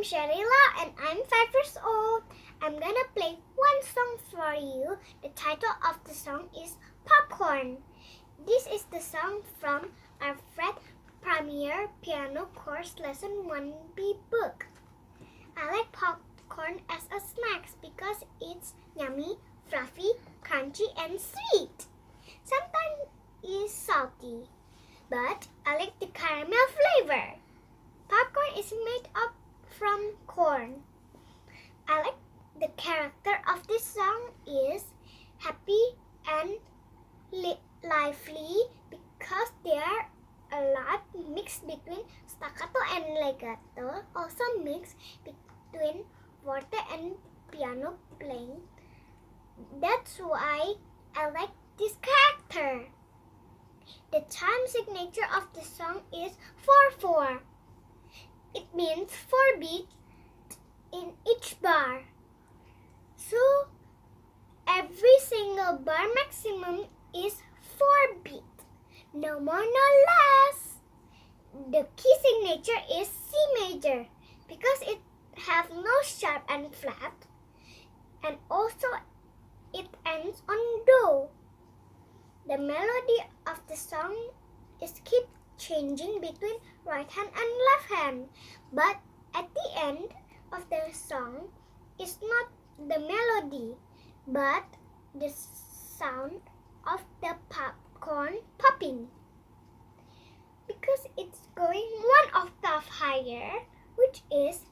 I'm Sheryl and I'm 5 years old. I'm gonna play one song for you. The title of the song is Popcorn. This is the song from our Fred Premier Piano Course Lesson 1B book. I like popcorn as a snack because it's yummy, fluffy, crunchy, and sweet. Sometimes it's salty, but I like the caramel flavor. Popcorn is made up from corn. I like the character of this song is happy and lively because there are a lot mixed between staccato and legato, also mixed between forte and piano playing. That's why I like this character. The time signature of the song is 4/4. It means 4 beats in each bar. So every single bar maximum is 4 beats. No more, no less. The key signature is C major because it has no sharp and flat, and also it ends on Do. The melody of the song is keep changing between right hand and left hand, but at the end of the song is not the melody, but the sound of the popcorn popping. Because it's going one octave higher, which is